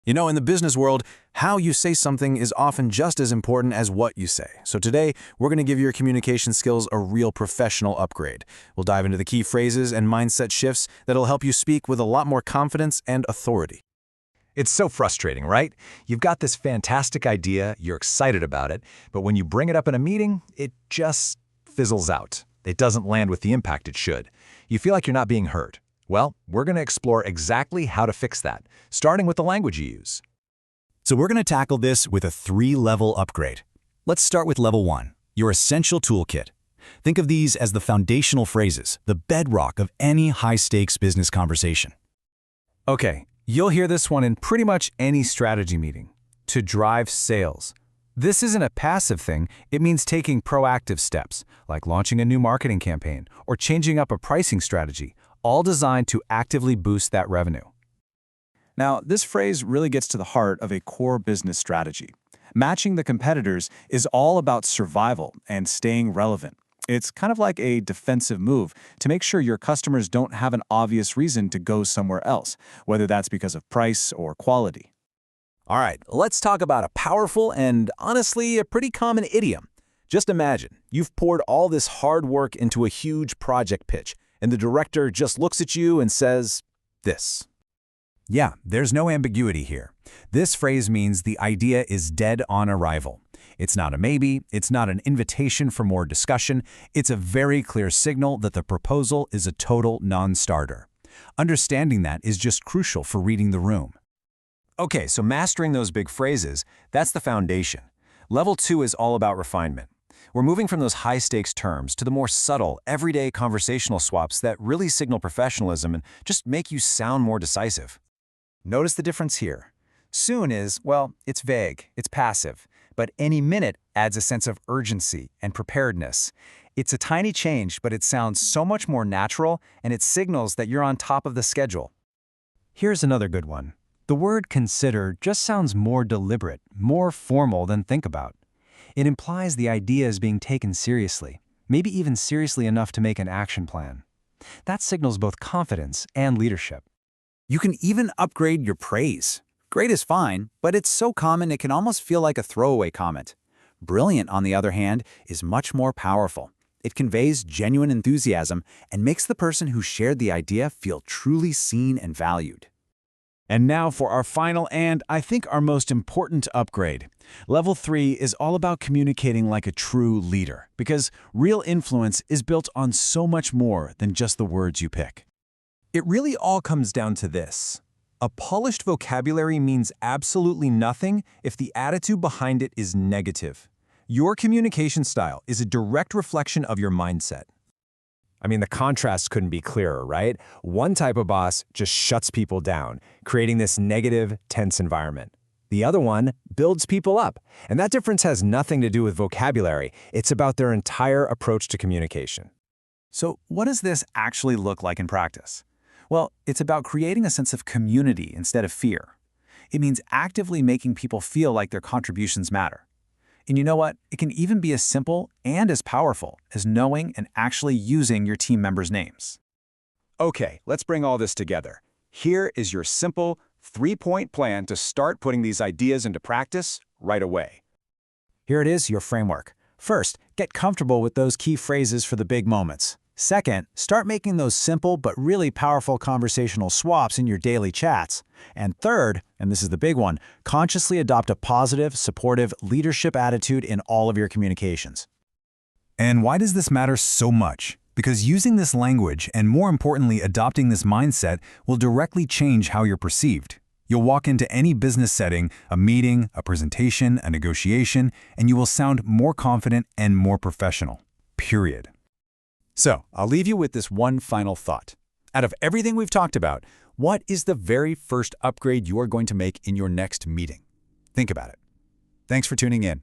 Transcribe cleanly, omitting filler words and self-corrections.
You know, in the business world, how you say something is often just as important as what you say. So today, we're going to give your communication skills a real professional upgrade. We'll dive into the key phrases and mindset shifts that'll help you speak with a lot more confidence and authority. It's so frustrating, right? You've got this fantastic idea, you're excited about it, but when you bring it up in a meeting, it just fizzles out. It doesn't land with the impact it should. You feel like you're not being heard. Well, we're going to explore exactly how to fix that, starting with the language you use. So we're going to tackle this with a 3-level upgrade. Let's start with level 1, your essential toolkit. Think of these as the foundational phrases, the bedrock of any high-stakes business conversation. Okay, you'll hear this one in pretty much any strategy meeting. To drive sales. This isn't a passive thing, it means taking proactive steps, like launching a new marketing campaign or changing up a pricing strategy, all designed to actively boost that revenue. Now, this phrase really gets to the heart of a core business strategy. Matching the competitors is all about survival and staying relevant. It's kind of like a defensive move to make sure your customers don't have an obvious reason to go somewhere else, whether that's because of price or quality. All right, let's talk about a powerful and, honestly, a pretty common idiom. Just imagine, you've poured all this hard work into a huge project pitch, and the director just looks at you and says, this. Yeah, there's no ambiguity here. This phrase means the idea is dead on arrival. It's not a maybe, it's not an invitation for more discussion, it's a very clear signal that the proposal is a total non-starter. Understanding that is just crucial for reading the room. Okay, so mastering those big phrases, that's the foundation. Level 2 is all about refinement. We're moving from those high-stakes terms to the more subtle, everyday conversational swaps that really signal professionalism and just make you sound more decisive. Notice the difference here. Soon is, well, it's vague, it's passive, but any minute adds a sense of urgency and preparedness. It's a tiny change, but it sounds so much more natural, and it signals that you're on top of the schedule. Here's another good one. The word consider just sounds more deliberate, more formal than think about. It implies the idea is being taken seriously, maybe even seriously enough to make an action plan. That signals both confidence and leadership. You can even upgrade your praise. Great is fine, but it's so common it can almost feel like a throwaway comment. Brilliant, on the other hand, is much more powerful. It conveys genuine enthusiasm and makes the person who shared the idea feel truly seen and valued. And now for our final and, I think, our most important upgrade. Level 3 is all about communicating like a true leader, because real influence is built on so much more than just the words you pick. It really all comes down to this. A polished vocabulary means absolutely nothing if the attitude behind it is negative. Your communication style is a direct reflection of your mindset. I mean, the contrast couldn't be clearer, right? One type of boss just shuts people down, creating this negative, tense environment. The other one builds people up. And that difference has nothing to do with vocabulary. It's about their entire approach to communication. So what does this actually look like in practice? Well, it's about creating a sense of community instead of fear. It means actively making people feel like their contributions matter. And you know what? It can even be as simple and as powerful as knowing and actually using your team members' names. Okay, let's bring all this together. Here is your simple 3-point plan to start putting these ideas into practice right away. Here it is, your framework. First, get comfortable with those key phrases for the big moments. Second, start making those simple but really powerful conversational swaps in your daily chats. And third, and this is the big one, consciously adopt a positive, supportive leadership attitude in all of your communications. And why does this matter so much? Because using this language, and more importantly, adopting this mindset, will directly change how you're perceived. You'll walk into any business setting, a meeting, a presentation, a negotiation, and you will sound more confident and more professional. Period. So, I'll leave you with this one final thought. Out of everything we've talked about, what is the very first upgrade you are going to make in your next meeting? Think about it. Thanks for tuning in.